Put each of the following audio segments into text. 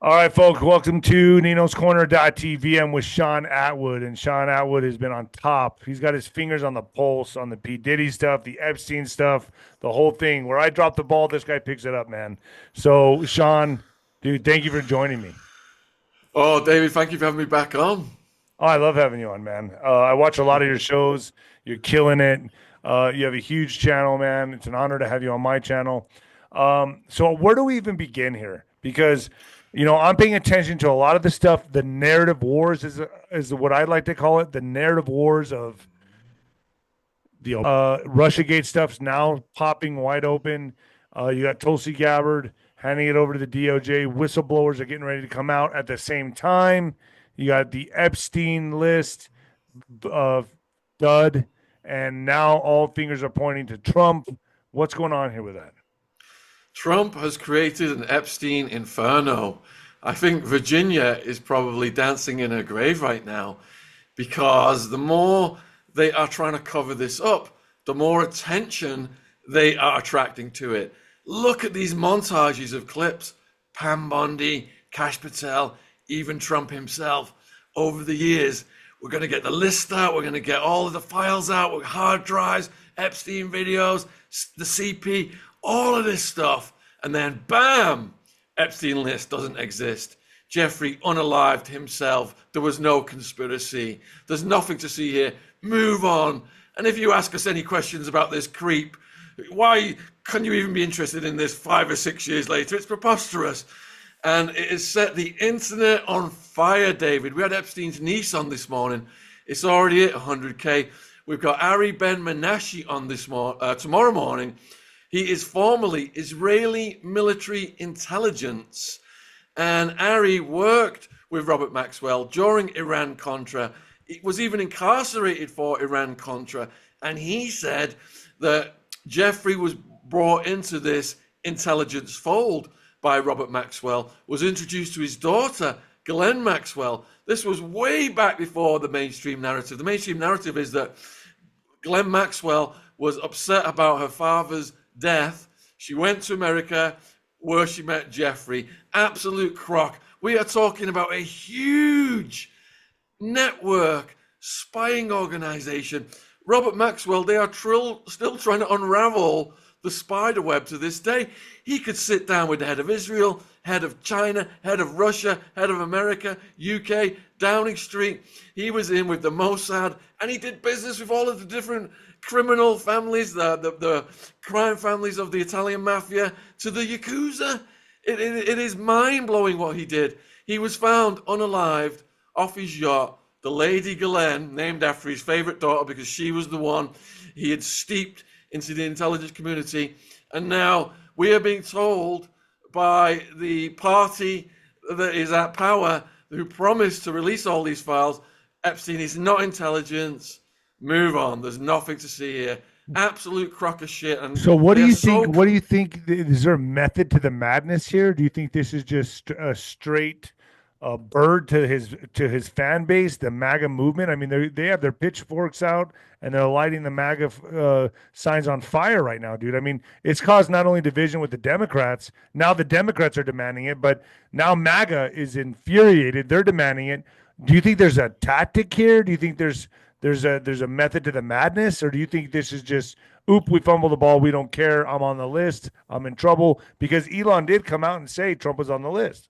All right, folks, welcome to Ninoscorner.tv. I'm with Shaun Attwood, and Shaun Attwood has been on top. He's got his fingers on the pulse on the P. Diddy stuff, the Epstein stuff, the whole thing. Where I drop the ball, this guy picks it up, man. So, Shaun, dude, thank you for joining me. Oh, David, thank you for having me back on. Oh, I love having you on, man. I watch a lot of your shows. You're killing it. You have a huge channel, man. It's an honor to have you on my channel. So where do we even begin here? Because, I'm paying attention to a lot of the stuff. The narrative wars is what I like to call it. The narrative wars of the Russiagate stuff's now popping wide open. You got 𝗀𝗎ci 𝗂𝘁 handing it over to the DOJ. Whistleblowers are getting ready to come out at the same time. You got the Epstein List of dud, and now all fingers are pointing to Trump. What's going on here with that? Trump has created an Epstein inferno. I think Virginia is probably dancing in her grave right now because the more they are trying to cover this up, the more attention they are attracting to it. Look at these montages of clips. Pam Bondi, Kash Patel, even Trump himself. Over the years, we're going to get the list out. We're going to get all of the files out with hard drives, Epstein videos, the CP, all of this stuff. And then, bam, Epstein List doesn't exist. Jeffrey unalived himself. There was no conspiracy. There's nothing to see here. Move on. And if you ask us any questions about this creep, why can you even be interested in this 5 or 6 years later? It's preposterous. And it has set the internet on fire, David. We had Epstein's niece on this morning. It's already at 100K. We've got Ari Ben Menashe on tomorrow morning. He is formerly Israeli military intelligence. And Ari worked with Robert Maxwell during Iran-Contra. He was even incarcerated for Iran-Contra. And he said that Jeffrey was brought into this intelligence fold by Robert Maxwell, was introduced to his daughter, Ghislaine Maxwell. This was way back before the mainstream narrative. The mainstream narrative is that Ghislaine Maxwell was upset about her father's death. She went to America where she met Jeffrey. Absolute crock. We are talking about a huge network spying organization. Robert Maxwell, they are still trying to unravel the spider web to this day. He could sit down with the head of Israel, head of China, head of Russia, head of America, UK, Downing Street. He was in with the Mossad, and he did business with all of the different criminal families, the crime families of the Italian mafia, to the Yakuza. It is mind-blowing what he did. He was found unalived off his yacht, the Lady Ghislaine, named after his favorite daughter because she was the one he had steeped into the intelligence community. And now we are being told by the party that is at power, who promised to release all these files, Epstein is not intelligence. Move on. There's nothing to see here. Absolute crock of shit. And so what do you think? What do you think? Is there a method to the madness here? Do you think this is just a straight bird to his fan base, the MAGA movement? I mean, they have their pitchforks out and they're lighting the MAGA signs on fire right now, dude. I mean, it's caused not only division with the Democrats. Now the Democrats are demanding it, but now MAGA is infuriated. They're demanding it. Do you think there's a tactic here? Do you think there's a method to the madness, or do you think this is just, oop, we fumbled the ball, we don't care, I'm on the list, I'm in trouble? Because Elon did come out and say Trump was on the list.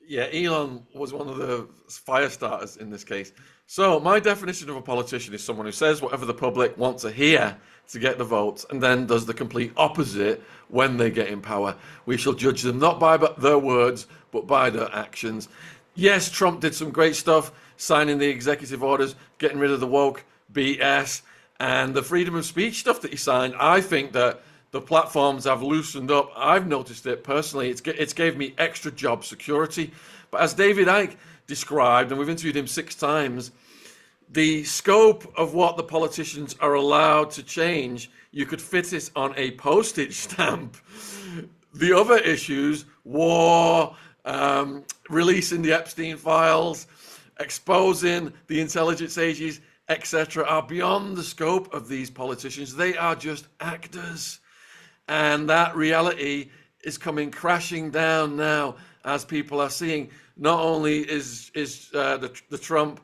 Yeah, Elon was one of the fire starters in this case. So my definition of a politician is someone who says whatever the public want to hear to get the votes and then does the complete opposite when they get in power. We shall judge them not by their words, but by their actions. Yes, Trump did some great stuff, signing the executive orders, getting rid of the woke BS, and the freedom of speech stuff that he signed. I think that the platforms have loosened up. I've noticed it personally. It's gave me extra job security. But as David Icke described, and we've interviewed him 6 times, the scope of what the politicians are allowed to change, you could fit it on a postage stamp. The other issues, war, releasing the Epstein files, exposing the intelligence agencies, etc., are beyond the scope of these politicians. They are just actors. And that reality is coming crashing down now. as people are seeing. Not only is the Trump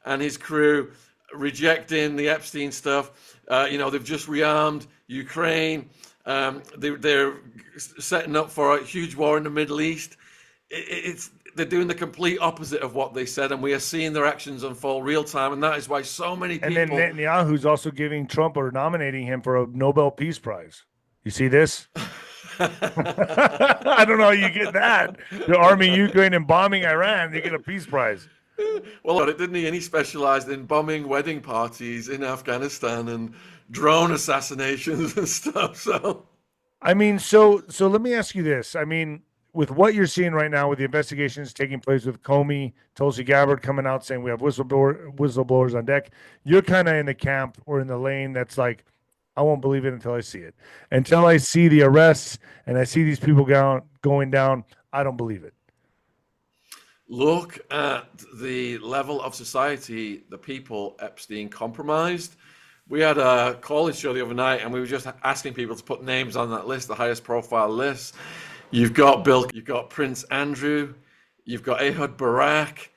and his crew rejecting the Epstein stuff, they've just rearmed Ukraine. They're setting up for a huge war in the Middle East. They're doing the complete opposite of what they said, and we are seeing their actions unfold real time, and that is why so many people... And then Netanyahu's also giving Trump or nominating him for a Nobel Peace Prize. You see this? I don't know how you get that. You're arming Ukraine and bombing Iran, you get a peace prize. Well, didn't he? And he specialized in bombing wedding parties in Afghanistan and drone assassinations and stuff. So, I mean, so let me ask you this. I mean, with what you're seeing right now, with the investigations taking place with Comey, 𝗀𝗨cie 𝗵𝗃 coming out saying we have whistleblowers on deck, you're kind of in the camp or in the lane that's like, I won't believe it until I see it. Until I see the arrests and I see these people going down, I don't believe it. Look at the level of society the people Epstein compromised. We had a call-in show the other night, and we were just asking people to put names on that list, the highest profile list. You've got you've got Prince Andrew, you've got 𝗬𝗏𝗶𝗃,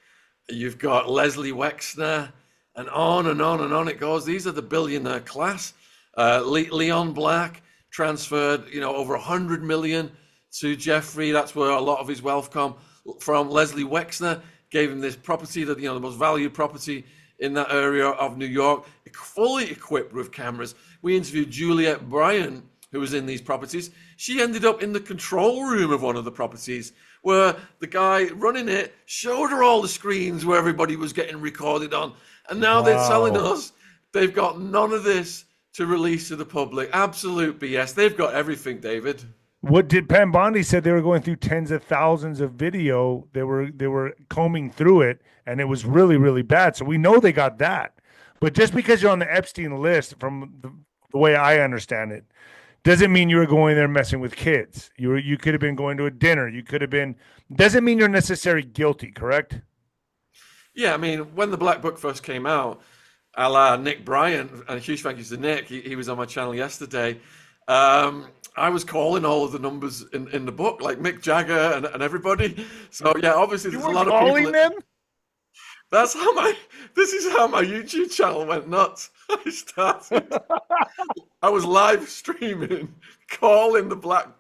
you've got Leslie Wexner, and on and on and on it goes. These are the billionaire class. Leon Black transferred, over 100 million to Jeffrey. That's where a lot of his wealth come from. Leslie Wexner gave him this property, that the most valued property in that area of New York, fully equipped with cameras. We interviewed Juliette Bryant, who was in these properties. She ended up in the control room of one of the properties, where the guy running it showed her all the screens where everybody was getting recorded on. And now they're telling us they've got none of this to release to the public. Absolute BS. They've got everything, David. What did 𝗵𝗏𝗀𝗃 said? They were going through tens of thousands of video. They were combing through it, and it was really, really bad. So we know they got that. But just because you're on the Epstein list, from the way I understand it, doesn't mean you were going there messing with kids. You could have been going to a dinner. You could have been. Doesn't mean you're necessarily guilty, correct? Yeah, I mean, when the Black Book first came out, a la Nick Bryant, and a huge thank you to Nick, he was on my channel yesterday. I was calling all of the numbers in the book, like Mick Jagger and everybody. So yeah, obviously there's a lot of people. Calling them? This is how my YouTube channel went nuts. I was live streaming, calling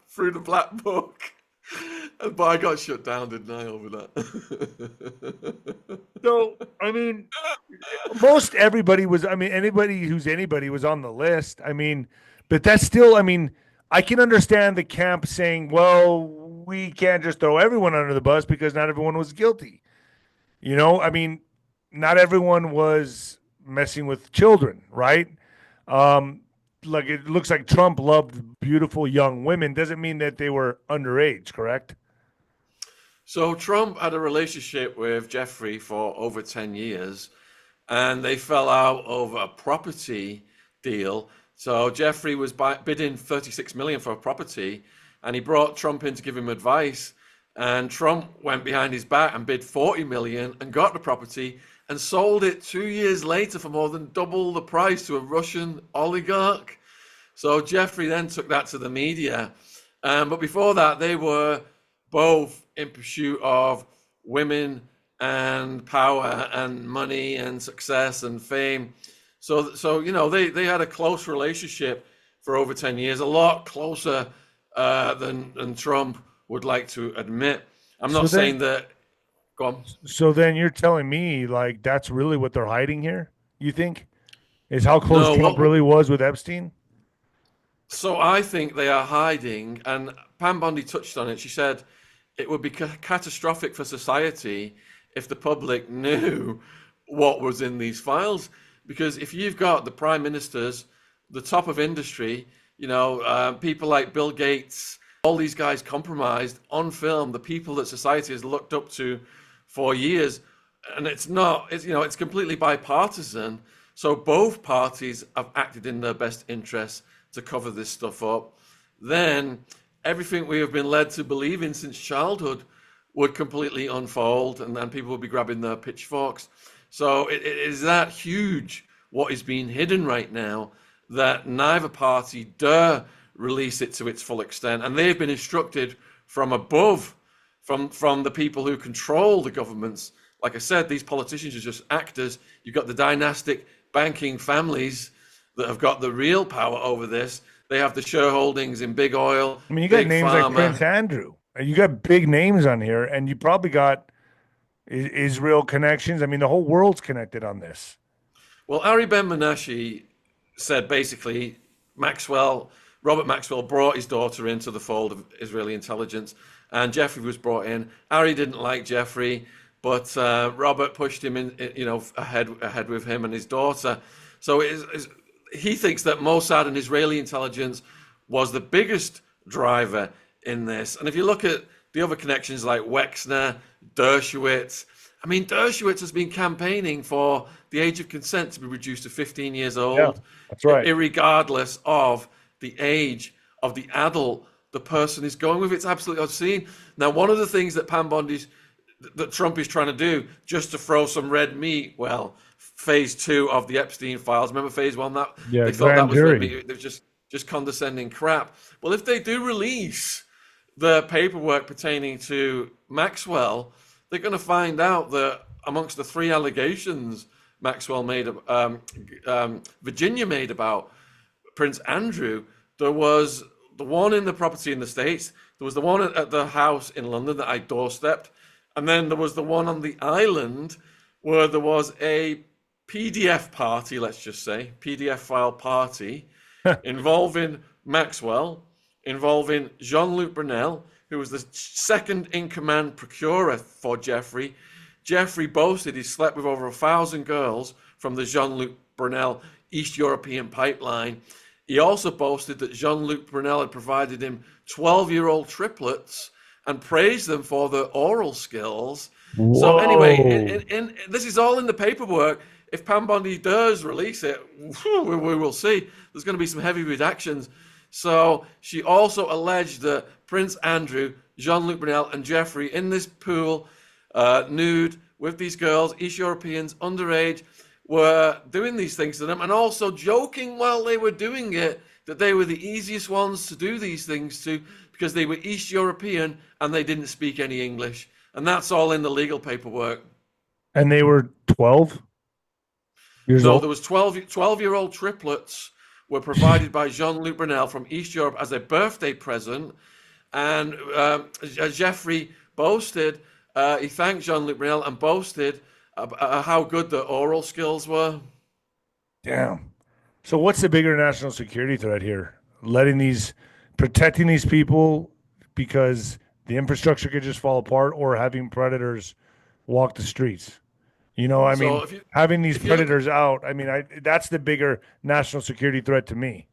through the Black Book. But I got shut down, didn't I, over that? So, I mean, most everybody was, anybody who's anybody was on the list. But that's still, I can understand the camp saying, well, we can't just throw everyone under the bus because not everyone was guilty. Not everyone was messing with children, right? Like it looks like Trump loved beautiful young women. Doesn't mean that they were underage, correct? So Trump had a relationship with Jeffrey for over 10 years, and they fell out over a property deal. So Jeffrey was bidding 36 million for a property, and he brought Trump in to give him advice. And Trump went behind his back and bid 40 million and got the property and sold it 2 years later for more than double the price to a Russian oligarch. So Jeffrey then took that to the media. But before that, they were both in pursuit of women and power and money and success and fame. So they had a close relationship for over 10 years, a lot closer than Trump would like to admit. I'm not saying that. Go on. So then you're telling me like that's really what they're hiding here? You think is how close Trump really was with Epstein? So I think they are hiding, and Pam Bondi touched on it. She said it would be catastrophic for society if the public knew what was in these files. Because if you've got the prime ministers, the top of industry, people like Bill Gates, all these guys compromised on film, the people that society has looked up to for years, and it's completely bipartisan. So both parties have acted in their best interests to cover this stuff up. Then everything we have been led to believe in since childhood would completely unfold, and then people would be grabbing their pitchforks. So it is that huge what is being hidden right now that neither party dare release it to its full extent. And they've been instructed from above from the people who control the governments. Like I said, these politicians are just actors. You've got the dynastic banking families that have got the real power over this. They have the shareholdings in big oil, I mean, you got big names like Prince pharma. Andrew. You got big names on here, and you probably got Israel connections. I mean, the whole world's connected on this. Well, 𝗬𝗏𝗠𝗄𝗃 said basically Robert Maxwell brought his daughter into the fold of Israeli intelligence, and Jeffrey was brought in. Ari didn't like Jeffrey, but Robert pushed him in, ahead with him and his daughter. So he thinks that Mossad and Israeli intelligence was the biggest driver in this. And if you look at the other connections like Wexner, Dershowitz, I mean, Dershowitz has been campaigning for the age of consent to be reduced to 15 years old, Yeah, that's right. irregardless of the age of the adult the person is going with. It's absolutely obscene. Now, one of the things that that Trump is trying to do, just to throw some red meat, well, phase 2 of the Epstein files. Remember phase 1? They thought that was red meat. It was just condescending crap. Well, if they do release the paperwork pertaining to Maxwell, they're going to find out that amongst the 3 allegations Virginia made about Prince Andrew, there was the one in the property in the States, there was the one at the house in London that I doorstepped, and then there was the one on the island where there was a PDF party, let's just say, PDF file party, involving Maxwell, involving Jean-Luc Brunel, who was the second in command procurer for Jeffrey. Jeffrey boasted he slept with over 1,000 girls from the Jean-Luc Brunel East European pipeline. He also boasted that Jean-Luc Brunel had provided him 12-year-old triplets and praised them for their oral skills. Whoa. So anyway, this is all in the paperwork. If 𝗵𝗏𝗶𝗹 does release it, we will see. There's going to be some heavy redactions. So she also alleged that Prince Andrew, Jean-Luc Brunel, and Jeffrey in this pool, nude, with these girls, East Europeans, underage, were doing these things to them, and also joking while they were doing it that they were the easiest ones to do these things to because they were East European and they didn't speak any English. And that's all in the legal paperwork. And they were 12 years old? No, there was 12-year-old triplets were provided by Jean-Luc Brunel from East Europe as a birthday present. And Jeffrey boasted, he thanked Jean-Luc Brunel and boasted how good the oral skills were. Damn. So what's the bigger national security threat here? Protecting these people because the infrastructure could just fall apart, or having predators walk the streets? Having these predators out, that's the bigger national security threat to me.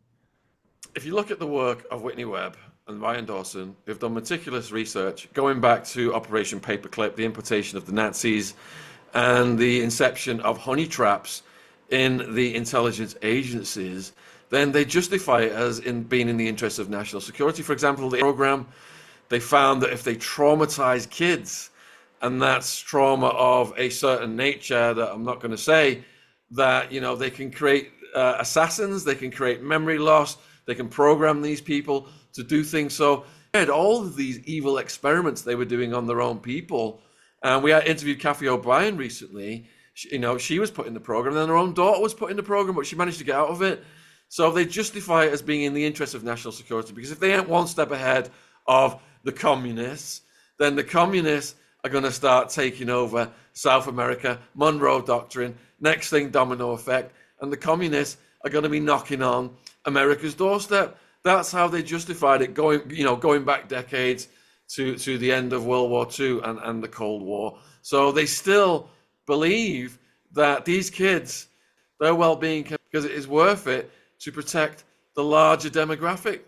If you look at the work of Whitney Webb and Ryan Dawson, they've done meticulous research going back to Operation Paperclip, the importation of the Nazis, and the inception of honey traps in the intelligence agencies, then they justify it as being in the interest of national security. For example, the program, they found that if they traumatize kids, and that's trauma of a certain nature that I'm not going to say, that, they can create assassins, they can create memory loss, they can program these people to do things. So they had all of these evil experiments they were doing on their own people. And we interviewed Kathy O'Brien recently. She was put in the program, and then her own daughter was put in the program, but she managed to get out of it. So they justify it as being in the interest of national security, because if they ain't one step ahead of the communists, then the communists are going to start taking over South America, Monroe Doctrine, next thing, domino effect, and the communists are going to be knocking on America's doorstep. That's how they justified it, going back decades to the end of World War II and the Cold War. So they still believe that these kids, their well-being, because it is worth it to protect the larger demographic.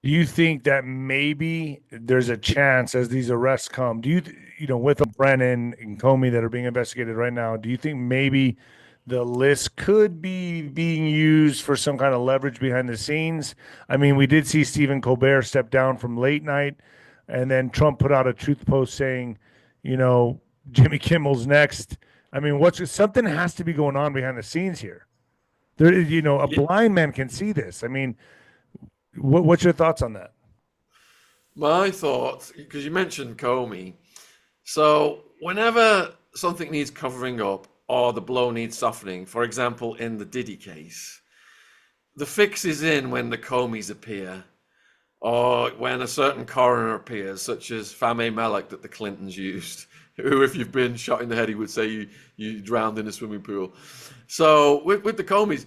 Do you think that maybe there's a chance as these arrests come, with Brennan and Comey that are being investigated right now, do you think maybe the list could be being used for some kind of leverage behind the scenes? I mean, we did see Stephen Colbert step down from late night, and then Trump put out a truth post saying, Jimmy Kimmel's next. I mean, something has to be going on behind the scenes here. There, a blind man can see this. I mean, what's your thoughts on that? My thoughts, because you mentioned Comey. So whenever something needs covering up or the blow needs softening, for example, in the Diddy case, the fix is in when the Comeys appear or when a certain coroner appears, such as 𝗵𝗶𝗶𝗹 that the Clintons used, who, if you've been shot in the head, he would say you drowned in a swimming pool. So with the Comeys,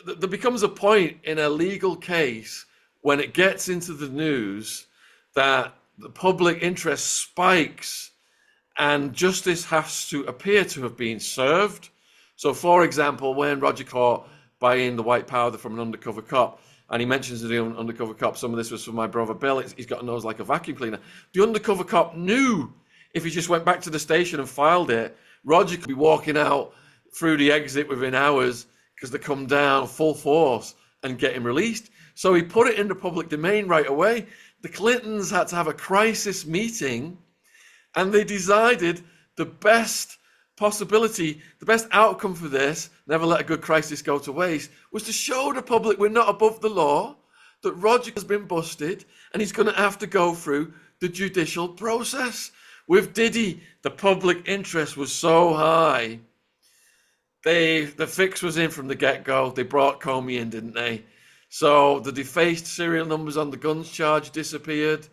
there becomes a point in a legal case when it gets into the news that the public interest spikes and justice has to appear to have been served. So, for example, when Roger caught buying the white powder from an undercover cop, and he mentions to the undercover cop, some of this was from my brother Bill, he's got a nose like a vacuum cleaner. The undercover cop knew if he just went back to the station and filed it, Roger could be walking out through the exit within hours because they come down full force and get him released. So he put it in the public domain right away. The Clintons had to have a crisis meeting, and they decided the best possibility, the best outcome for this, never let a good crisis go to waste, was to show the public we're not above the law, that Roger has been busted, and he's going to have to go through the judicial process. With Diddy, the public interest was so high. The fix was in from the get-go. They brought Comey in, didn't they? So the defaced serial numbers on the guns charge disappeared.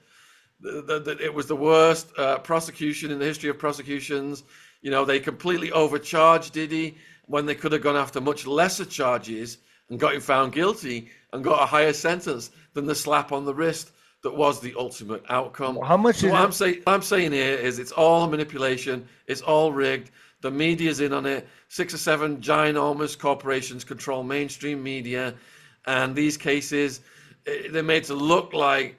It was the worst prosecution in the history of prosecutions. You know, they completely overcharged Diddy when they could have gone after much lesser charges and got him found guilty and got a higher sentence than the slap on the wrist that was the ultimate outcome. How much So is what I'm saying here is it's all manipulation. It's all rigged. The media's in on it. 6 or 7 ginormous corporations control mainstream media. And these cases, they're made to look like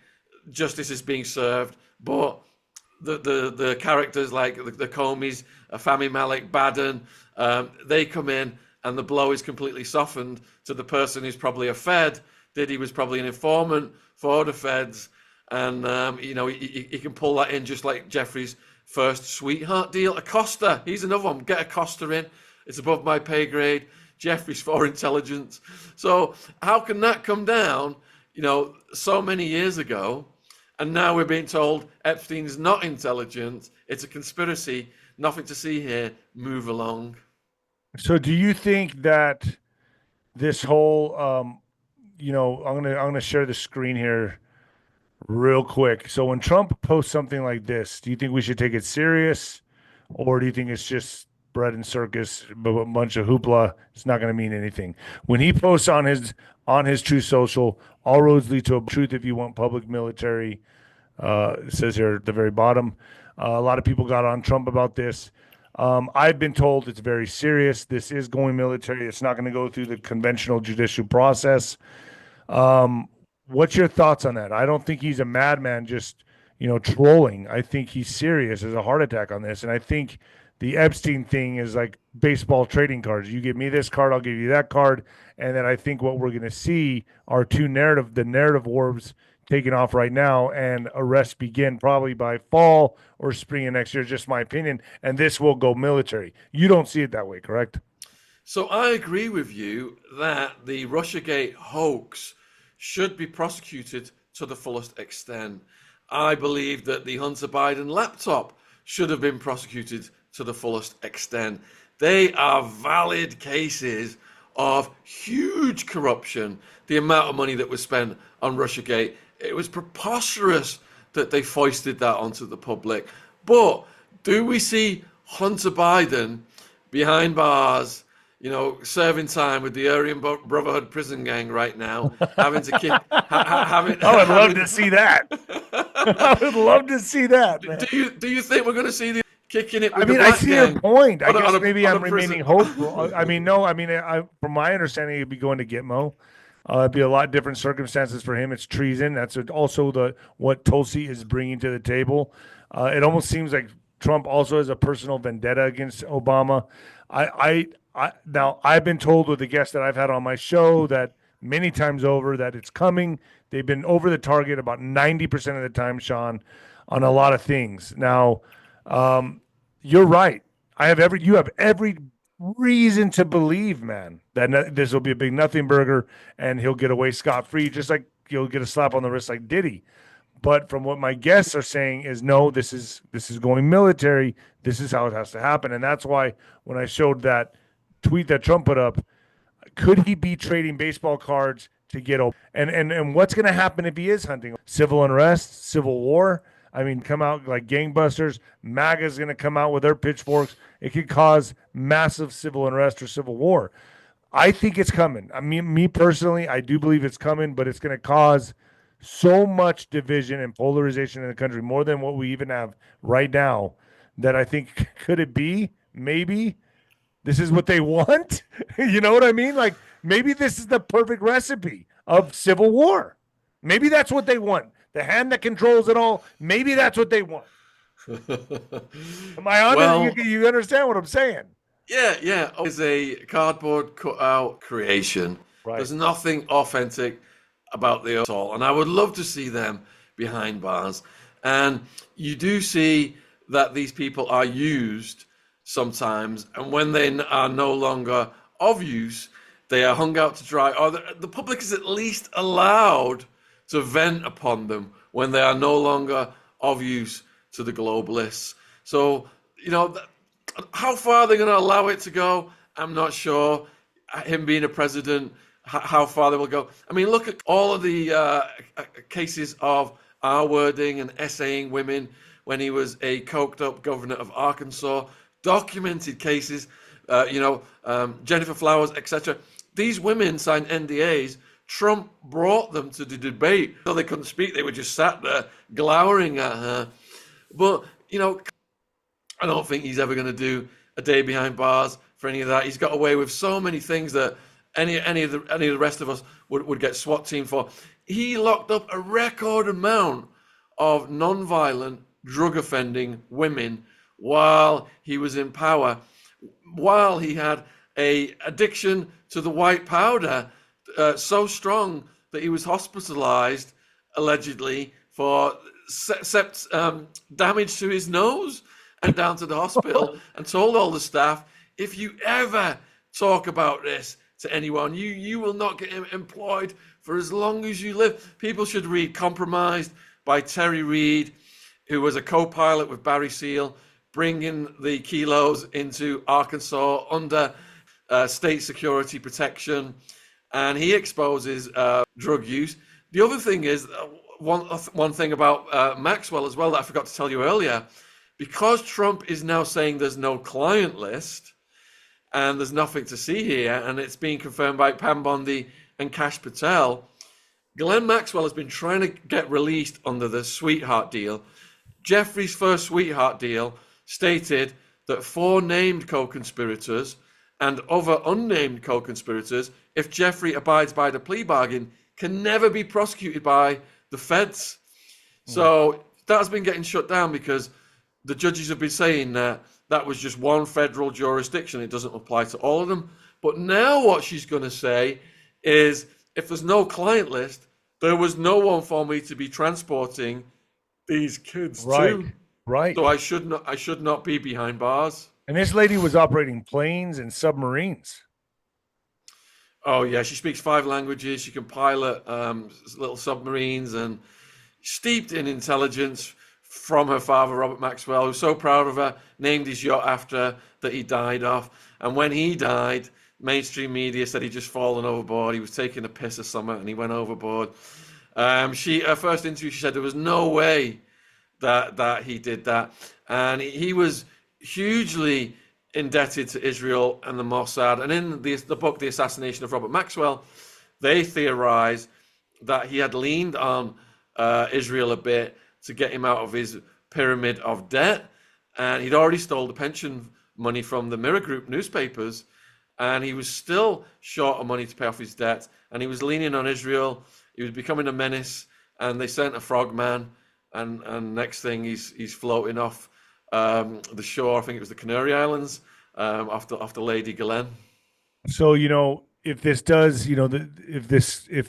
justice is being served, but the characters like the Comeys, 𝗵𝗶𝗶𝗶𝗃, they come in and the blow is completely softened to the person who's probably a Fed. Diddy was probably an informant for the Feds, and you know, he can pull that in just like Jeffrey's first sweetheart deal. Acosta, he's another one. Get Acosta in. It's above my pay grade. Jeffrey's for intelligence. So how can that come down, you know, so many years ago, and now we're being told Epstein's not intelligent, it's a conspiracy, nothing to see here, move along. So do you think that this whole you know, I'm gonna share the screen here real quick. So when Trump posts something like this, do you think we should take it serious, or do you think it's just bread and circus, a bunch of hoopla? It's not going to mean anything. When he posts on his True Social, all roads lead to a truth if you want public military. It says here at the very bottom. A lot of people got on Trump about this. I've been told it's very serious. This is going military. It's not going to go through the conventional judicial process. What's your thoughts on that? I don't think he's a madman just, you know, trolling. I think he's serious. There's a heart attack on this. And I think the Epstein thing is like baseball trading cards. You give me this card, I'll give you that card. And then I think what we're going to see are the narrative wars taking off right now, and arrests begin probably by fall or spring of next year, just my opinion. And this will go military. You don't see it that way, correct? So I agree with you that the Russiagate hoax should be prosecuted to the fullest extent. I believe that the Hunter Biden laptop should have been prosecuted to the fullest extent. They are valid cases of huge corruption. The amount of money that was spent on Russiagate, it was preposterous that they foisted that onto the public. But do we see Hunter Biden behind bars, you know, serving time with the Aryan Brotherhood prison gang right now, having to kick? I would love to see that. I would love to see that. Man. Do you think we're going to see the kicking it? With I mean, the I black see gang your point. I on a- guess on a- maybe on a I'm prison- remaining hopeful. I mean, no. I mean, from my understanding, it'd be going to Gitmo. It'd be a lot different circumstances for him. It's treason. That's also what 𝗀𝗎ci is bringing to the table. It almost seems like Trump also has a personal vendetta against Obama. Now I've been told with the guests that I've had on my show that many times over that it's coming. They've been over the target about 90% of the time, Shaun, on a lot of things. Now, you're right. You have every reason to believe, man, that this will be a big nothing burger and he'll get away scot free, just like he'll get a slap on the wrist like Diddy. But from what my guests are saying is no, this is going military. This is how it has to happen. And that's why when I showed that tweet that Trump put up, could he be trading baseball cards to get over? And what's going to happen if he is hunting? Civil unrest, civil war. I mean, come out like gangbusters. MAGA is going to come out with their pitchforks. It could cause massive civil unrest or civil war. I think it's coming. I mean, me personally, I do believe it's coming, but it's going to cause so much division and polarization in the country, more than what we even have right now, that I think could it be? Maybe this is what they want. You know what I mean? Like maybe this is the perfect recipe of civil war. Maybe that's what they want. The hand that controls it all. Maybe that's what they want. Am I honest? Well, You understand what I'm saying? yeah. It's a cardboard cutout creation. Right. There's nothing authentic about the at all. And I would love to see them behind bars. And you do see that these people are used sometimes. And when they are no longer of use, they are hung out to dry. Or the public is at least allowed to vent upon them when they are no longer of use to the globalists. So, how far they're going to allow it to go, I'm not sure. Him being a president, how far they will go. I mean, look at all of the cases of R-wording and essaying women when he was a coked up governor of Arkansas. Documented cases, Jennifer Flowers, etc. These women signed NDAs. Trump brought them to the debate. So they couldn't speak. They were just sat there glowering at her. But, I don't think he's ever going to do a day behind bars for any of that. He's got away with so many things that any of the rest of us would get SWAT team for. He locked up a record amount of non-violent, drug offending women while he was in power, while he had a addiction to the white powder so strong that he was hospitalized allegedly for damage to his nose, and down to the hospital and told all the staff, if you ever talk about this to anyone, you will not get employed for as long as you live. People should read Compromised by Terry Reid, who was a co-pilot with Barry Seal, bringing the kilos into Arkansas under state security protection. And he exposes drug use. The other thing is, one thing about Maxwell as well that I forgot to tell you earlier, because Trump is now saying there's no client list and there's nothing to see here, and it's being confirmed by 𝗵𝗃𝗀 and 𝗏𝗃 Patel, Ghislaine Maxwell has been trying to get released under the sweetheart deal. Jeffrey's first sweetheart deal stated that 4 named co-conspirators and other unnamed co-conspirators, if Jeffrey abides by the plea bargain, can never be prosecuted by the feds. So that has been getting shut down because the judges have been saying that was just one federal jurisdiction. It doesn't apply to all of them. But now what she's going to say is, if there's no client list, there was no one for me to be transporting these kids to. Right. So I should not be behind bars. And this lady was operating planes and submarines. Oh yeah, she speaks 5 languages. She can pilot little submarines, and steeped in intelligence from her father, Robert Maxwell, who's so proud of her, named his yacht after her that he died off. And when he died, mainstream media said he'd just fallen overboard. He was taking a piss or something, and he went overboard. Her first interview, she said there was no way that he did that. And he was hugely indebted to Israel and the Mossad. And in the book, The Assassination of Robert Maxwell, they theorize that he had leaned on Israel a bit to get him out of his pyramid of debt. And he'd already stole the pension money from the Mirror Group newspapers. And he was still short of money to pay off his debt. And he was leaning on Israel. He was becoming a menace. And they sent a frogman. And next thing, he's floating off the shore. I think it was the Canary Islands, after Lady Ghislaine. So, if this does, if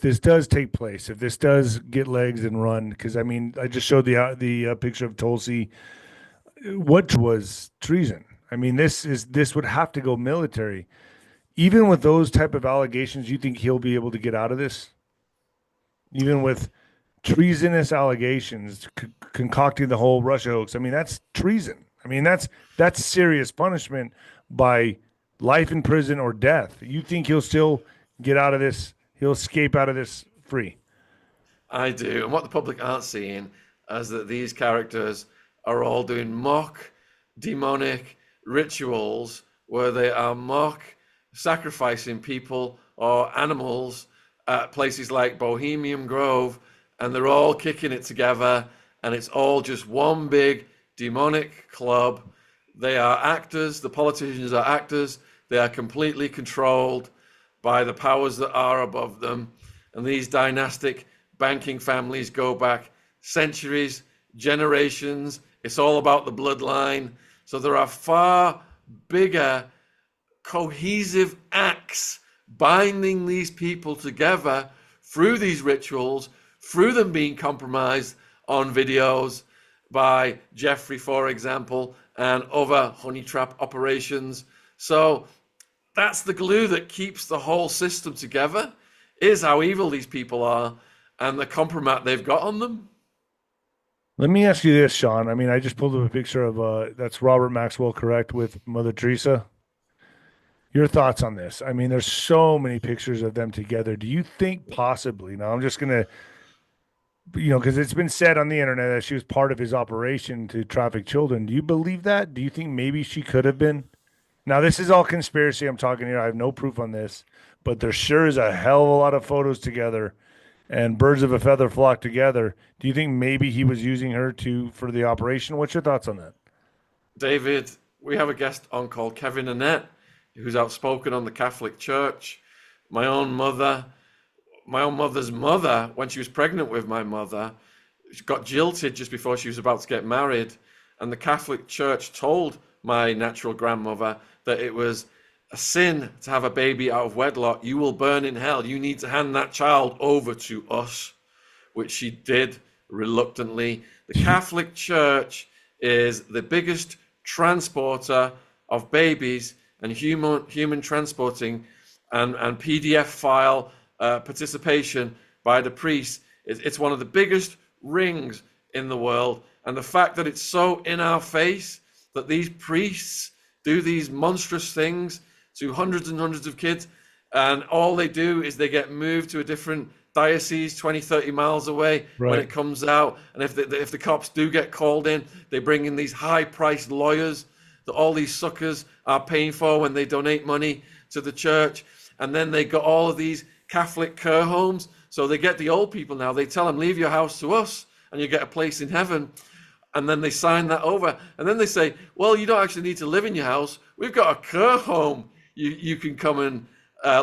this does take place, if this does get legs and run, because I mean, I just showed the picture of 𝗀𝗏𝗄𝗎. What was treason? I mean, this would have to go military. Even with those type of allegations, you think he'll be able to get out of this? Even with treasonous allegations, concocting the whole Russia hoax. I mean, that's treason. I mean, that's serious punishment by life in prison or death. You think he'll still get out of this? He'll escape out of this free? I do. And what the public aren't seeing is that these characters are all doing mock demonic rituals where they are mock sacrificing people or animals at places like Bohemian Grove, and they're all kicking it together, and it's all just one big demonic club. They are actors, the politicians are actors, they are completely controlled by the powers that are above them. And these dynastic banking families go back centuries, generations. It's all about the bloodline. So there are far bigger cohesive acts binding these people together through these rituals, through them being compromised on videos by Jeffrey, for example, and other honey trap operations. So that's the glue that keeps the whole system together, is how evil these people are and the compromise they've got on them. Let me ask you this, Shaun. I mean, I just pulled up a picture of that's Robert Maxwell, correct, with Mother Teresa. Your thoughts on this? I mean, there's so many pictures of them together. Do you think possibly, now I'm just gonna, because it's been said on the internet that she was part of his operation to traffic children. Do you believe that? Do you think maybe she could have been? Now, this is all conspiracy. I'm talking here. I have no proof on this, but there sure is a hell of a lot of photos together, and birds of a feather flock together. Do you think maybe he was using her for the operation? What's your thoughts on that? David, we have a guest on called Kevin Annette, who's outspoken on the Catholic Church. My own mother's mother, when she was pregnant with my mother, she got jilted just before she was about to get married. And the Catholic Church told my natural grandmother that it was a sin to have a baby out of wedlock. You will burn in hell. You need to hand that child over to us, which she did reluctantly. The Catholic Church is the biggest transporter of babies and human transporting and PDF file participation by the priests. It's one of the biggest rings in the world. And the fact that it's so in our face that these priests do these monstrous things to hundreds and hundreds of kids, and all they do is they get moved to a different diocese 20, 30 miles away when it comes out. And if the cops do get called in, they bring in these high-priced lawyers that all these suckers are paying for when they donate money to the church. And then they got all of these Catholic care homes. So they get the old people now. They tell them, leave your house to us and you get a place in heaven. And then they sign that over. And then they say, well, you don't actually need to live in your house. We've got a care home you can come and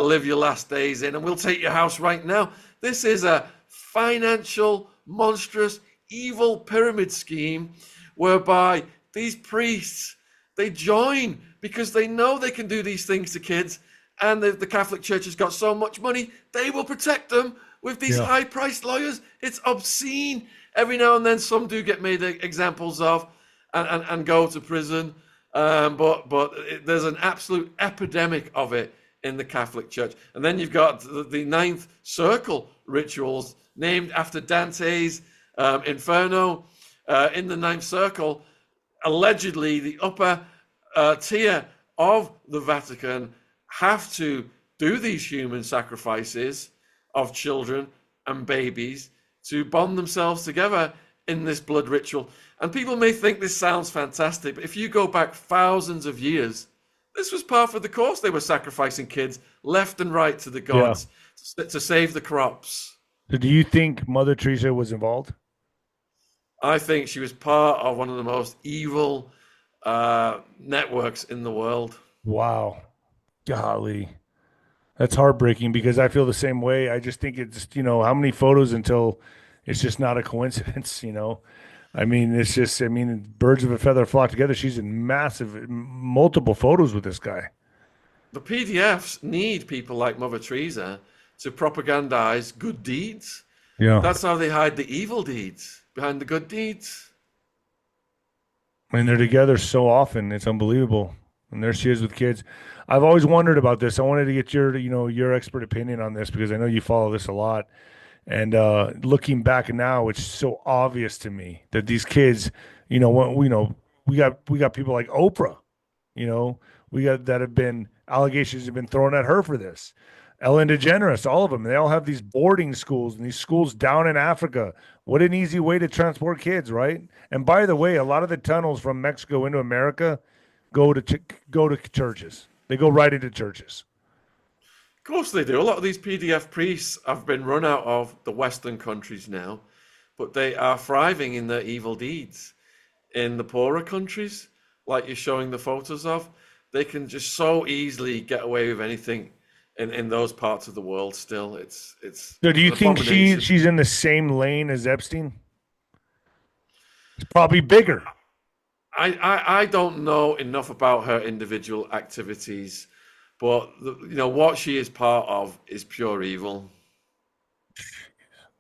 live your last days in, and we'll take your house right now. This is a financial, monstrous, evil pyramid scheme whereby these priests, they join because they know they can do these things to kids, and the Catholic Church has got so much money, they will protect them with these high-priced lawyers. It's obscene. Every now and then some do get made examples of and go to prison, but there's an absolute epidemic of it in the Catholic Church. And then you've got the ninth circle rituals named after Dante's Inferno. In the ninth circle, allegedly the upper tier of the Vatican have to do these human sacrifices of children and babies to bond themselves together in this blood ritual. And people may think this sounds fantastic, but if you go back thousands of years, this was part of the course. They were sacrificing kids left and right to the gods to save the crops. So do you think Mother Teresa was involved? I think she was part of one of the most evil networks in the world. Wow. Golly. That's heartbreaking because I feel the same way. I just think it's, how many photos until it's just not a coincidence, I mean, it's just, birds of a feather flock together. She's in multiple photos with this guy. The PDFs need people like Mother Teresa to propagandize good deeds. Yeah. That's how they hide the evil deeds behind the good deeds. And they're together so often. It's unbelievable. And there she is with kids. I've always wondered about this. I wanted to get your expert opinion on this because I know you follow this a lot. And looking back now, it's so obvious to me that these kids, we got people like Oprah, you know, we got that have been allegations have been thrown at her for this. Ellen DeGeneres, all of them, they all have these boarding schools and these schools down in Africa. What an easy way to transport kids, right? And by the way, a lot of the tunnels from Mexico into America go to churches. They go right into churches. Of course they do. A lot of these PDF priests have been run out of the Western countries now, but they are thriving in their evil deeds. In the poorer countries, like you're showing the photos of, they can just so easily get away with anything in those parts of the world still. It's So do you an think abomination. she's in the same lane as Epstein? It's probably bigger. I don't know enough about her individual activities, but what she is part of is pure evil.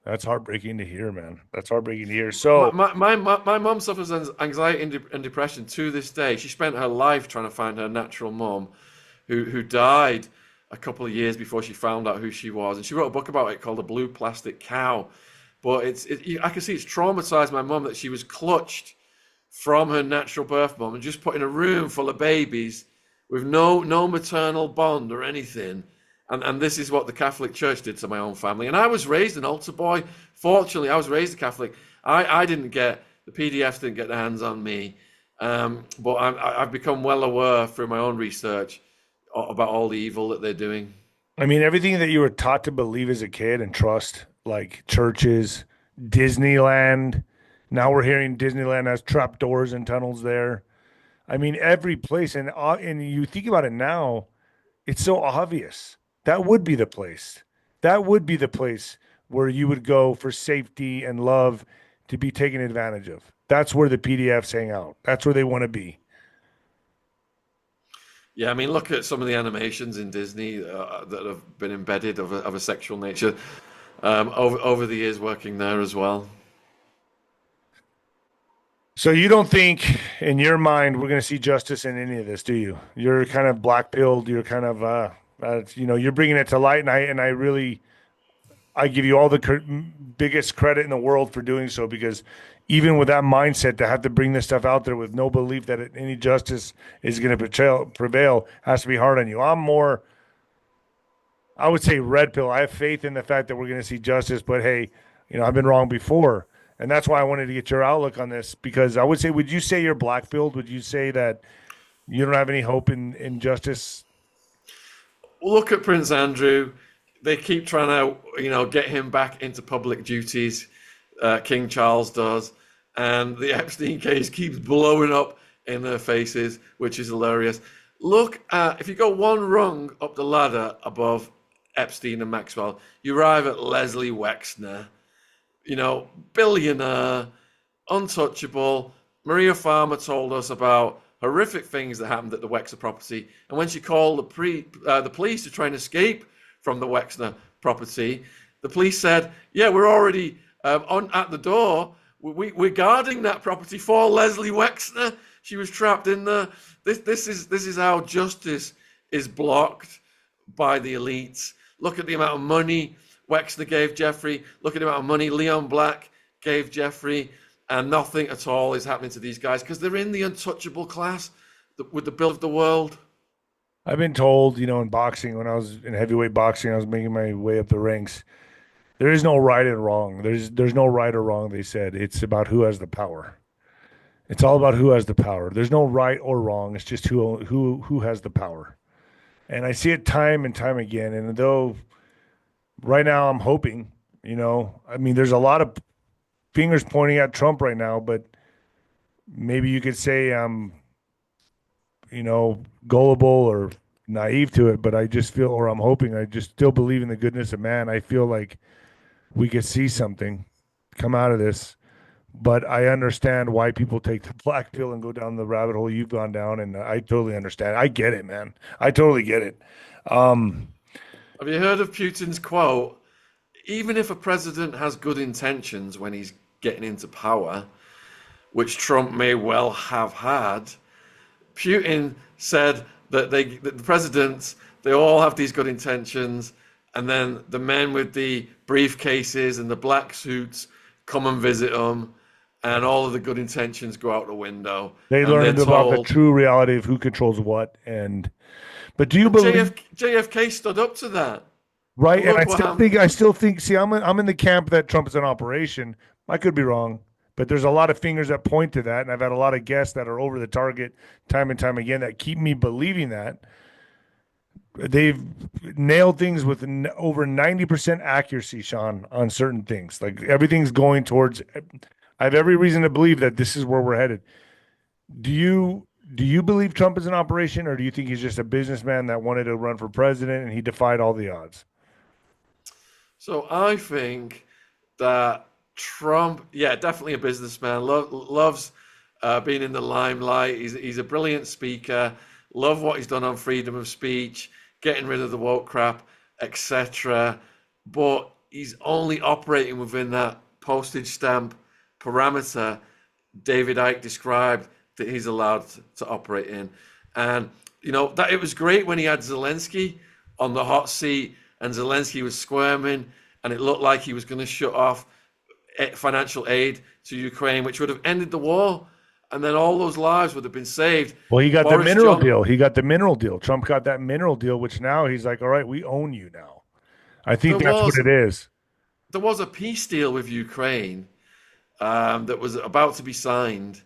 That's heartbreaking to hear, man. That's heartbreaking to hear. My So, my my mum suffers anxiety and depression to this day. She spent her life trying to find her natural mum, who died a couple of years before she found out who she was, and she wrote a book about it called "The Blue Plastic Cow." But I can see it's traumatized my mum that she was clutched from her natural birth mum and just put in a room full of babies with no maternal bond or anything. And this is what the Catholic Church did to my own family. And I was raised an altar boy. Fortunately, I was raised a Catholic. I didn't get, the PDFs didn't get their hands on me. But I've become well aware through my own research about all the evil that they're doing. I mean, everything that you were taught to believe as a kid and trust, like churches, Disneyland. Now we're hearing Disneyland has trapdoors and tunnels there. I mean, every place, and you think about it now, it's so obvious. That would be the place. That would be the place where you would go for safety and love to be taken advantage of. That's where the PDFs hang out. That's where they want to be. Yeah, I mean, look at some of the animations in Disney that have been embedded of a sexual nature over the years working there as well. So you don't think, in your mind, we're going to see justice in any of this, do you? You're kind of black pilled. You're kind of, you're bringing it to light, and I really, I give you all the biggest credit in the world for doing so because even with that mindset, to have to bring this stuff out there with no belief that any justice is going to prevail has to be hard on you. I'm more, I would say, red pill. I have faith in the fact that we're going to see justice, but hey, I've been wrong before. And that's why I wanted to get your outlook on this because I would say, would you say you're black pilled? Would you say that you don't have any hope in justice? Look at Prince Andrew. They keep trying to, get him back into public duties. King Charles does, and the Epstein case keeps blowing up in their faces, which is hilarious. Look at if you go one rung up the ladder above Epstein and Maxwell, you arrive at Leslie Wexner. Billionaire, untouchable. Maria Farmer told us about horrific things that happened at the Wexner property. And when she called the police to try and escape from the Wexner property, the police said, yeah, we're already on at the door. We're guarding that property for Leslie Wexner. She was trapped in there. This is how justice is blocked by the elites. Look at the amount of money Wexner gave Jeffrey. Look at the amount of money Leon Black gave Jeffrey. And nothing at all is happening to these guys because they're in the untouchable class with the bill of the world. I've been told, in boxing, when I was in heavyweight boxing, I was making my way up the ranks. There is no right and wrong. There's no right or wrong, they said. It's about who has the power. It's all about who has the power. There's no right or wrong. It's just who has the power. And I see it time and time again. And though right now I'm hoping, I mean, there's a lot of fingers pointing at Trump right now, but maybe you could say I'm, gullible or naive to it, but I just feel, or I'm hoping, I just still believe in the goodness of man. I feel like we could see something come out of this, but I understand why people take the black pill and go down the rabbit hole you've gone down, and I totally understand. I get it, man. I totally get it. Um, Have you heard of Putin's quote? Even if a president has good intentions when he's getting into power, which Trump may well have had, Putin said that the presidents, they all have these good intentions, and then the men with the briefcases and the black suits come and visit them, and all of the good intentions go out the window. They and learned they're about the told, true reality of who controls what. But do you believe JFK stood up to that. right? And Look what happened. I still think. See, I'm in the camp that Trump is an operation. I could be wrong, but there's a lot of fingers that point to that, and I've had a lot of guests that are over the target time and time again that keep me believing that. They've nailed things with over 90% accuracy, Shaun, on certain things. Like everything's going towards. I have every reason to believe that this is where we're headed. Do you believe Trump is an operation, or do you think he's just a businessman that wanted to run for president and he defied all the odds? So I think that Trump, yeah, definitely a businessman, loves being in the limelight. He's a brilliant speaker. Love what he's done on freedom of speech, getting rid of the woke crap, etc. But he's only operating within that postage stamp parameter David Icke described that he's allowed to operate in. And, you know, that it was great when he had 𝗬𝗏𝗏 on the hot seat and 𝗬𝗏𝗏 was squirming and it looked like he was going to shut off financial aid to Ukraine, which would have ended the war. And then all those lives would have been saved. Well, he got the mineral deal. He got the mineral deal. Trump got that mineral deal, which now he's like, all right, we own you now. I think that's what it is. There was a peace deal with Ukraine that was about to be signed.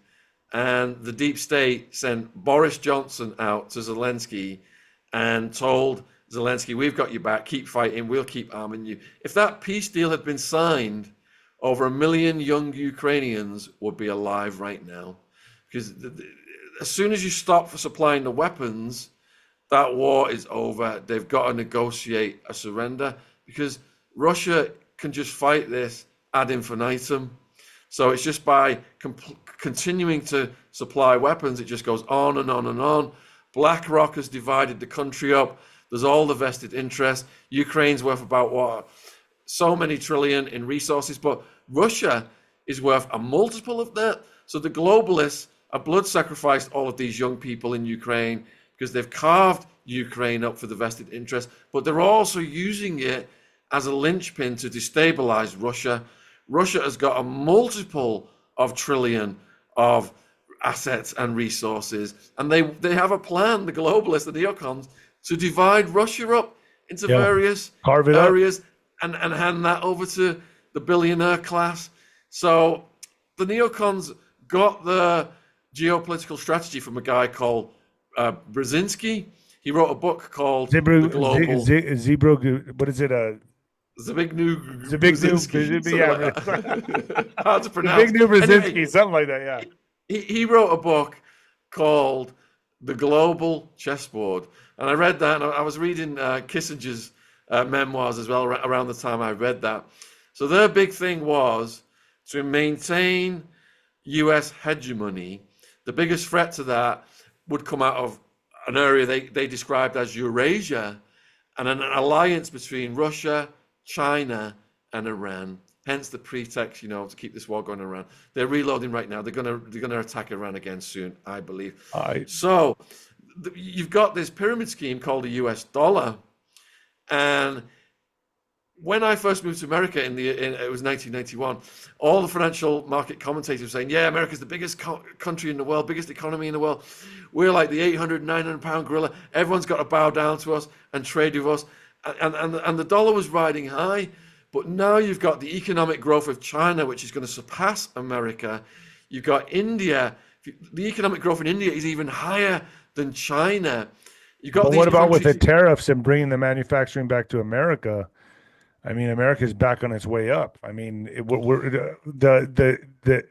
And the deep state sent Boris Johnson out to 𝗬𝗏𝗏 and told 𝗬𝗏𝗏, we've got you back, keep fighting, we'll keep arming you. If that peace deal had been signed, over 1 million young Ukrainians would be alive right now. Because as soon as you stop for supplying the weapons, that war is over. They've got to negotiate a surrender because Russia can just fight this ad infinitum. So it's just by continuing to supply weapons, it just goes on and on and on. BlackRock has divided the country up. There's all the vested interests. Ukraine's worth about what? So many trillion in resources, but Russia is worth a multiple of that. So the globalists have blood sacrificed all of these young people in Ukraine because they've carved Ukraine up for the vested interest, but they're also using it as a linchpin to destabilize Russia. Russia has got a multiple of trillion of assets and resources, and they have a plan, the globalists, the neocons, to divide Russia up into various areas and hand that over to the billionaire class. So the neocons got the geopolitical strategy from a guy called 𝗵𝗱𝗏𝗏. He wrote a book called The Global. What is it? 𝗵𝗱𝗏𝗏𝗏. Yeah. Hard to pronounce. 𝗵𝗱𝗏𝗏𝗏𝗏, something like that, yeah. He wrote a book called The Global Chessboard. And I read that, and I was reading Kissinger's memoirs as well around the time I read that. So their big thing was to maintain US hegemony. The biggest threat to that would come out of an area they described as Eurasia and an alliance between Russia, China, and Iran. Hence the pretext, to keep this war going around. They're reloading right now. They're gonna attack Iran again soon, I believe. So you've got this pyramid scheme called the US dollar. And when I first moved to America it was 1991, all the financial market commentators were saying, yeah, America's the biggest country in the world, biggest economy in the world. We're like the 800, 900 pound gorilla. Everyone's got to bow down to us and trade with us. And the dollar was riding high. But now you've got the economic growth of China, which is going to surpass America. You've got India. The economic growth in India is even higher than China. But what about with the tariffs and bringing the manufacturing back to America? I mean, America's back on its way up. I mean, the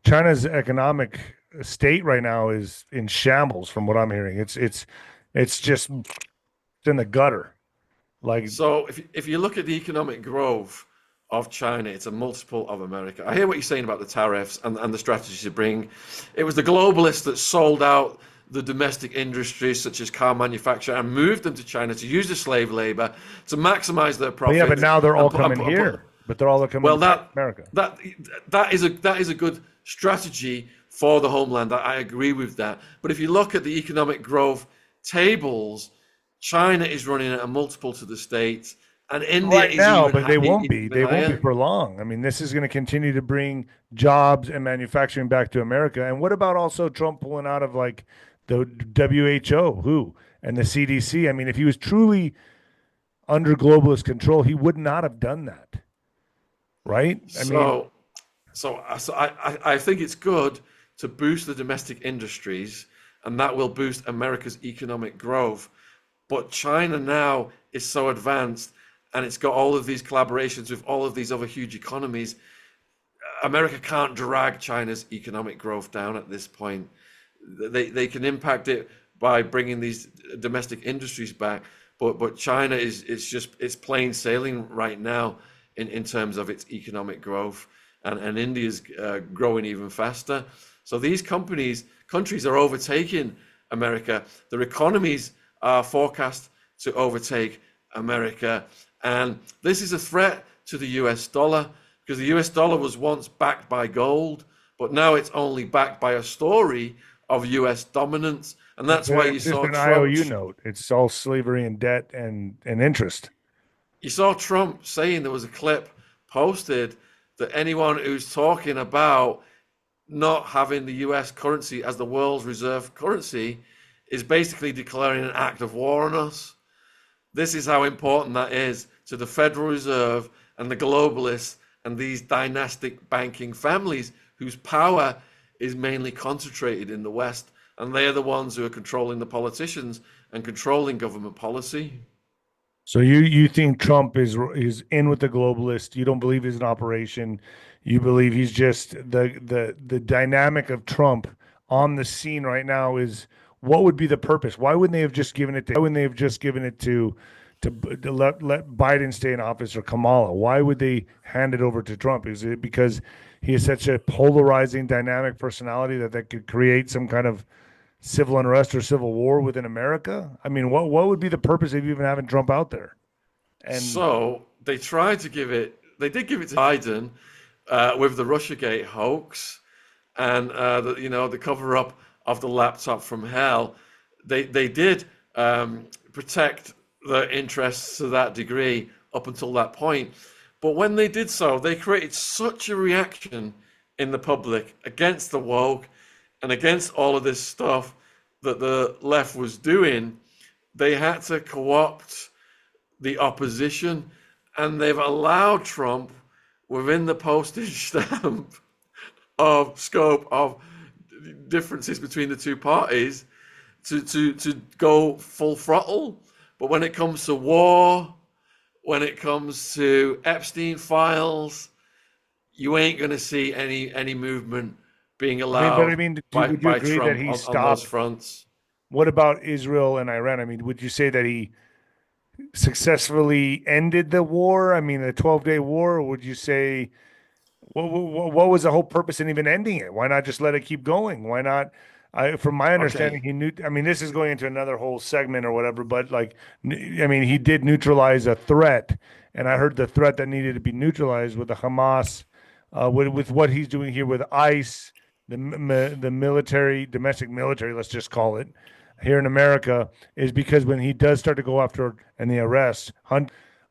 China's economic state right now is in shambles, from what I'm hearing. It's just in the gutter. So if you look at the economic growth of China, it's a multiple of America. I hear what you're saying about the tariffs and the strategy to bring. It was the globalists that sold out the domestic industries such as car manufacture and moved them to China to use the slave labor to maximize their profits. Yeah, but now they're all coming here. But they're all coming to America. That is a good strategy for the homeland. I agree with that. But if you look at the economic growth tables, China is running at a multiple to the States, And India Right is now, even but they won't be. even They won't be higher. for long. I mean, this is going to continue to bring jobs and manufacturing back to America. And what about also Trump pulling out of like the WHO, and the CDC? I mean, if he was truly under globalist control, he would not have done that, right? I mean, So, so I think it's good to boost the domestic industries, and that will boost America's economic growth. But China now is so advanced, and it's got all of these collaborations with all of these other huge economies. America can't drag China's economic growth down at this point. They can impact it by bringing these domestic industries back, but China is it's plain sailing right now in terms of its economic growth, and India's growing even faster. So these countries are overtaking America. Their economies are forecast to overtake America, and this is a threat to the US dollar, because the US dollar was once backed by gold, but now it's only backed by a story of US dominance. And that's why you it's just saw an Trump, IOU note. It's all slavery and debt and interest. saying, there was a clip posted that anyone who's talking about not having the US currency as the world's reserve currency is basically declaring an act of war on us. This is how important that is to the Federal Reserve and the globalists and these dynastic banking families whose power is mainly concentrated in the West. And they are the ones who are controlling the politicians and controlling government policy. So you think Trump is in with the globalist? You don't believe he's an operation. You believe he's just the dynamic of Trump on the scene right now is what would be the purpose? Why wouldn't they have just given it to? Why wouldn't they have just given it to let Biden stay in office or Kamala? Why would they hand it over to Trump? Is it because he is such a polarizing, dynamic personality that could create some kind of civil unrest or civil war within America? I mean, what would be the purpose of even having Trump out there? And So they tried to give it, they did give it to Biden with the Russiagate hoax and the cover up of the laptop from hell. They did protect their interests to that degree up until that point. But when they did so, they created such a reaction in the public against the woke and against all of this stuff that the left was doing. They had to co-opt the opposition, and they've allowed Trump, within the postage stamp of scope of differences between the two parties, to go full throttle. But when it comes to war, when it comes to Epstein files, you ain't going to see any movement being allowed would you by agree that Trump he on those stopped? fronts. What about Israel and Iran? I mean, would you say that he successfully ended the war? I mean, the 12-day war, or would you say what was the whole purpose in even ending it? Why not just let it keep going? Why not? From my understanding, Okay. he knew. I mean, this is going into another whole segment or whatever, but like, I mean, he did neutralize a threat, and I heard the threat that needed to be neutralized with the Hamas, with what he's doing here with ICE, the military, domestic military, let's just call it, here in America, is because when he does start to go after and the arrests,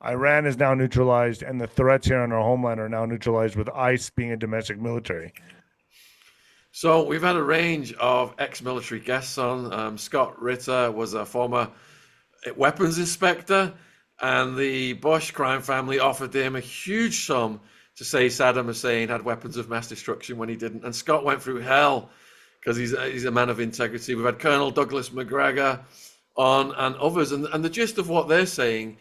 Iran is now neutralized, and the threats here on our homeland are now neutralized with ICE being a domestic military. So we've had a range of ex-military guests on. Scott Ritter was a former weapons inspector, and the Bush crime family offered him a huge sum to say Saddam Hussein had weapons of mass destruction when he didn't. And Scott went through hell because he's a man of integrity. We've had Colonel Douglas McGregor on and others, and the gist of what they're saying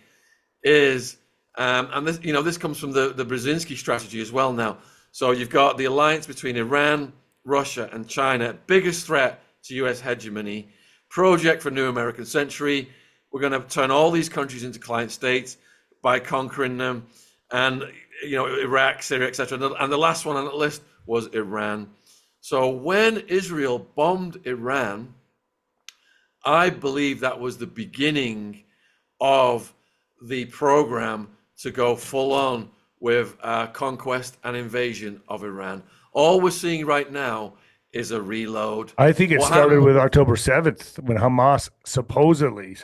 is, and this comes from the 𝗷𝗶𝗍𝗄𝗏 strategy as well now. So you've got the alliance between Iran, Russia, and China, biggest threat to US hegemony, project for new American century. We're going to turn all these countries into client states by conquering them, and Iraq, Syria, etc. And the last one on the list was Iran. So when Israel bombed Iran, I believe that was the beginning of the program to go full on with conquest and invasion of Iran. All we're seeing right now is a reload. I think it What started happened? with October 7th when Hamas supposedly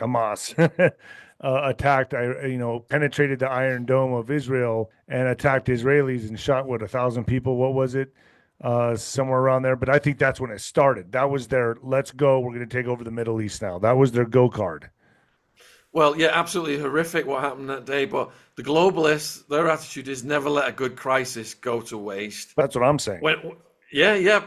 attacked, penetrated the Iron Dome of Israel and attacked Israelis and shot 1,000 people. What was it? Somewhere around there. But I think that's when it started. That was their let's go. We're going to take over the Middle East now. That was their go card. Well, yeah, absolutely horrific what happened that day. But the globalists, their attitude is never let a good crisis go to waste. That's what I'm saying. Yeah.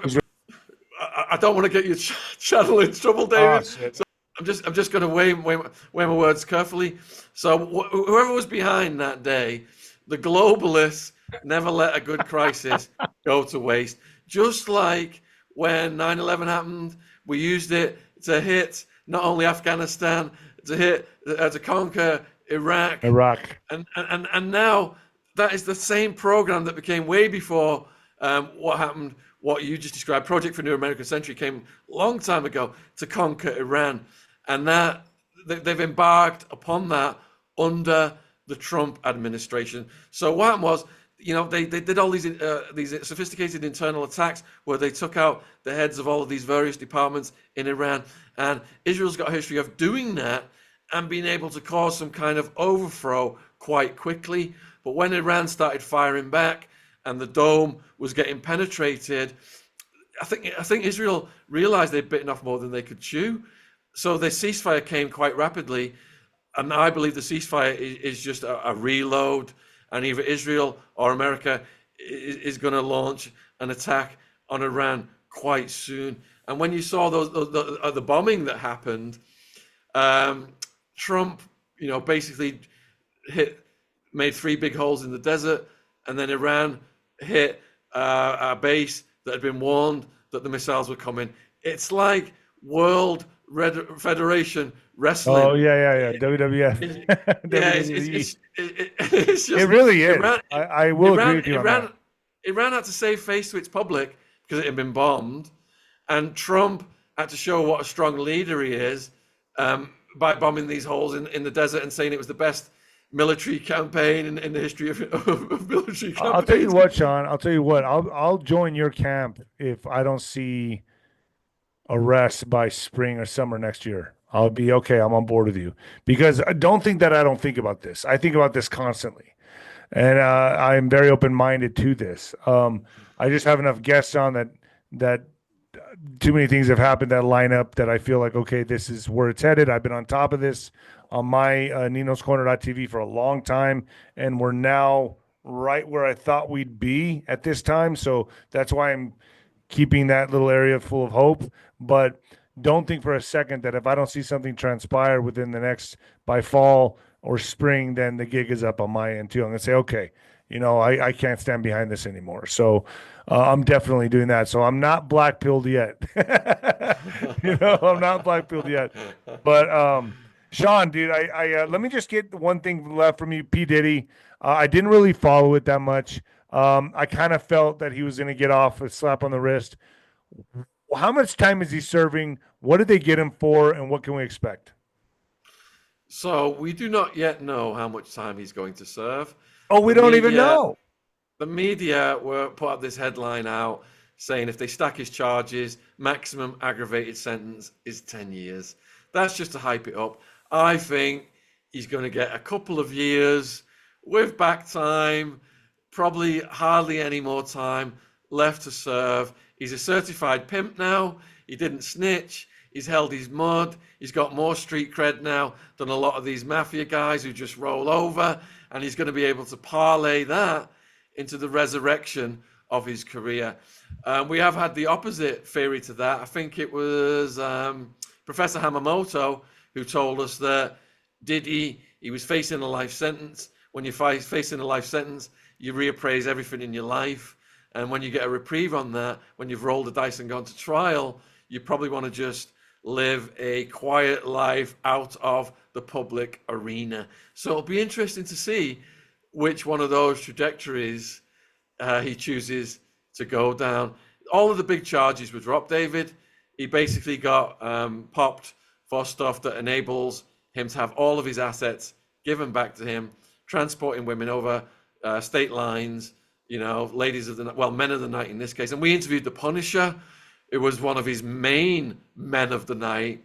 I don't want to get your channel in trouble, David. So I'm just going to weigh my words carefully. So whoever was behind that day, the globalists never let a good crisis go to waste. Just like when 9/11 happened, we used it to hit not only Afghanistan, to conquer Iraq. And now that is the same program that became way before what happened. What you just described, Project for New American Century, came a long time ago to conquer Iran, and that they've embarked upon that under the Trump administration. So what happened was, they did all these sophisticated internal attacks where they took out the heads of all of these various departments in Iran, and Israel's got a history of doing that and being able to cause some kind of overthrow quite quickly. But when Iran started firing back, and the dome was getting penetrated, I think Israel realized they'd bitten off more than they could chew. So the ceasefire came quite rapidly. And I believe the ceasefire is just a reload. And either Israel or America is going to launch an attack on Iran quite soon. And when you saw the bombing that happened, Trump, basically made 3 big holes in the desert, and then Iran hit a base that had been warned that the missiles were coming. It's like World Federation Wrestling. Oh yeah, WWF. It's just, it really is. I will agree with you on that. Iran had to save face to its public because it had been bombed, and Trump had to show what a strong leader he is by bombing these holes in the desert and saying it was the best military campaign in the history of military campaigns. I'll tell you what, Shaun. I'll join your camp if I don't see arrests by spring or summer next year. I'll be okay. I'm on board with you because I don't think that I don't think about this. I think about this constantly, and I'm very open-minded to this. I just have enough guests on that too many things have happened that line up that I feel like, okay, this is where it's headed. I've been on top of this on my Ninoscorner.tv for a long time, and we're now right where I thought we'd be at this time. So that's why I'm keeping that little area full of hope. But don't think for a second that if I don't see something transpire within the next, by fall or spring, then the gig is up on my end too. I'm going to say, okay, I can't stand behind this anymore. So I'm definitely doing that. So I'm not black-pilled yet. I'm not black-pilled yet. But Shaun, dude, I let me just get one thing left from you, P. Diddy. I didn't really follow it that much. I kind of felt that he was going to get off a slap on the wrist. How much time is he serving? What did they get him for, and what can we expect? So we do not yet know how much time he's going to serve. Oh, we don't even know. The media put up this headline out saying if they stack his charges, maximum aggravated sentence is 10 years. That's just to hype it up. I think he's going to get a couple of years with back time, probably hardly any more time left to serve. He's a certified pimp now. He didn't snitch. He's held his mud. He's got more street cred now than a lot of these mafia guys who just roll over. And he's going to be able to parlay that into the resurrection of his career. We have had the opposite theory to that. I think it was Professor Hamamoto who told us that Diddy, he was facing a life sentence. When you're facing a life sentence, you reappraise everything in your life. And when you get a reprieve on that, when you've rolled the dice and gone to trial, you probably want to just live a quiet life out of the public arena. So it'll be interesting to see which one of those trajectories he chooses to go down. All of the big charges were dropped, David. He basically got popped for stuff that enables him to have all of his assets given back to him, transporting women over state lines, ladies of the night, well, men of the night in this case. And we interviewed the Punisher, it was one of his main men of the night.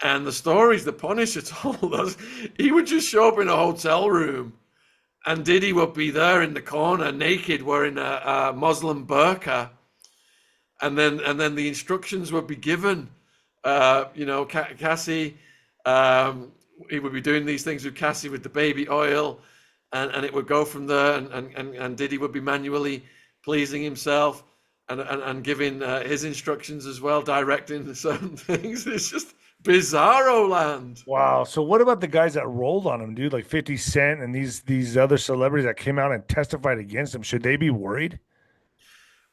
And the stories the Punisher told us, he would just show up in a hotel room, and Diddy would be there in the corner, naked, wearing a Muslim burqa, and then the instructions would be given. 𝗀𝗃𝗁𝗂𝗃, he would be doing these things with 𝗀𝗃 with the baby oil, and it would go from there, and Diddy would be manually pleasing himself and giving his instructions as well, directing certain things. It's just bizarro land. Wow. So what about the guys that rolled on him, dude? Like 50 Cent and these other celebrities that came out and testified against him. Should they be worried?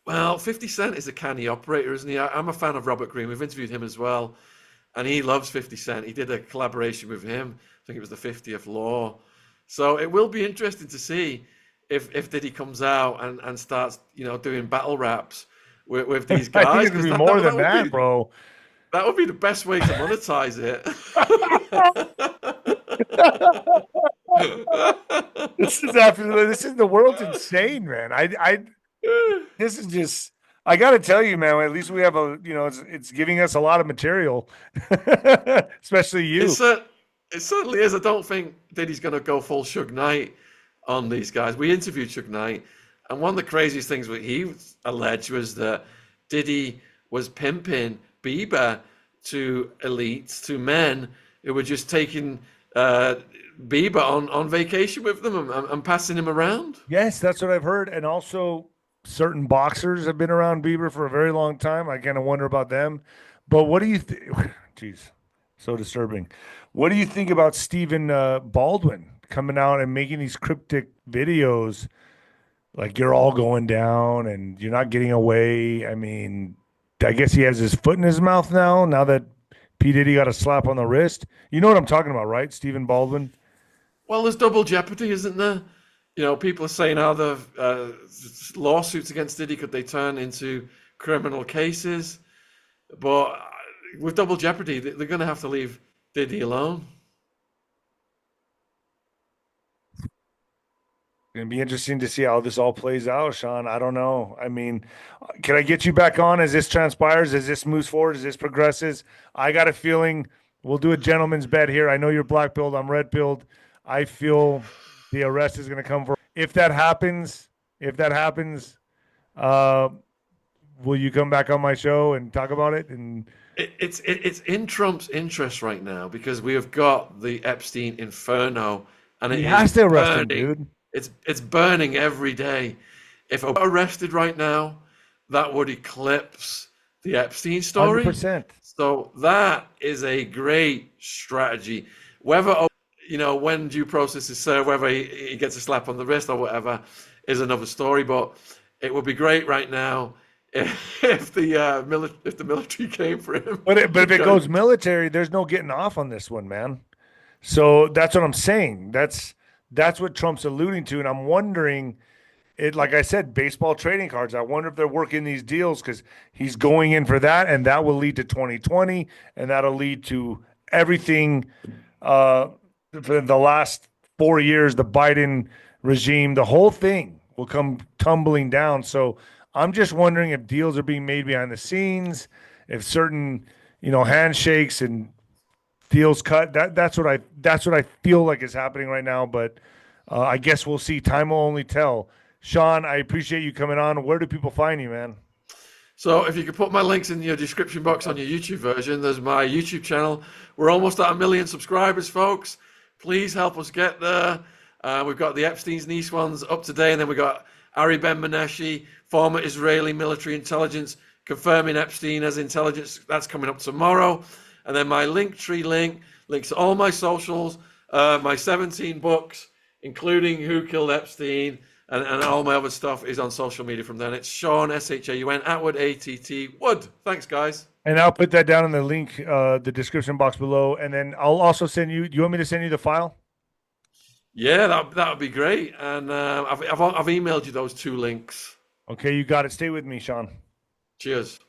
Well, 50 Cent is a canny operator, isn't he? I'm a fan of Robert Greene. We've interviewed him as well, and he loves 50 Cent. He did a collaboration with him. I think it was the 50th Law. So it will be interesting to see if Diddy comes out and starts, doing battle raps with these guys. I think it'd be more than that, bro. That would be the best way to monetize it. This is the world's insane, man. This is just, I got to tell you, man, at least we have it's giving us a lot of material, especially you. It certainly is. I don't think Diddy's going to go full Suge Knight on these guys. We interviewed Suge Knight, and one of the craziest things that he alleged was that Diddy was pimping Bieber to elites, to men who were just taking Bieber on vacation with them and passing him around. Yes, that's what I've heard. And also, certain boxers have been around Bieber for a very long time. I kind of wonder about them. But what do you think? Jeez, so disturbing. What do you think about Stephen Baldwin coming out and making these cryptic videos? Like, you're all going down and you're not getting away. I mean, I guess he has his foot in his mouth now that P. Diddy got a slap on the wrist. You know what I'm talking about, right? Stephen Baldwin. Well, there's double jeopardy, isn't there? People are saying how the lawsuits against Diddy, could they turn into criminal cases? But with double jeopardy, they're going to have to leave Diddy alone. It's going to be interesting to see how this all plays out, Shaun. I don't know. I mean, can I get you back on as this transpires, as this moves forward, as this progresses? I got a feeling we'll do a gentleman's bet here. I know you're black-pilled, I'm red-pilled. I feel the arrest is going to come for. If that happens, will you come back on my show and talk about it? And it's in Trump's interest right now because we have got the Epstein Inferno, and he has to arrest him, dude. It's burning every day. If I got arrested right now, that would eclipse the Epstein story. 100%. So that is a great strategy. Whether when due process is served, whether he gets a slap on the wrist or whatever, is another story. But it would be great right now if the military came for him. But if it goes military, there's no getting off on this one, man. So that's what I'm saying. That's what Trump's alluding to, and I'm wondering. Like I said, baseball trading cards. I wonder if they're working these deals because he's going in for that, and that will lead to 2020, and that'll lead to everything. For the last 4 years, the Biden regime, the whole thing will come tumbling down. So I'm just wondering if deals are being made behind the scenes, if certain, handshakes and deals cut. That's what I feel like is happening right now. But I guess we'll see. Time will only tell. Shaun, I appreciate you coming on. Where do people find you, man? So if you could put my links in your description box on your YouTube version, there's my YouTube channel. We're almost at 1 million subscribers, folks. Please help us get there. We've got the Epstein's niece ones up today, and then we've got Ari Ben-Menashe, former Israeli military intelligence, confirming Epstein as intelligence. That's coming up tomorrow. And then my Linktree links to all my socials, my 17 books, including Who Killed Epstein, and all my other stuff is on social media from then. It's Shaun, 𝗪𝗪𝗪, Attwood, Attwood. Thanks, guys. And I'll put that down in the link, the description box below. And then I'll also send you, do you want me to send you the file? Yeah, that would be great. And I've emailed you those 2 links. Okay, you got it. Stay with me, Shaun. Cheers.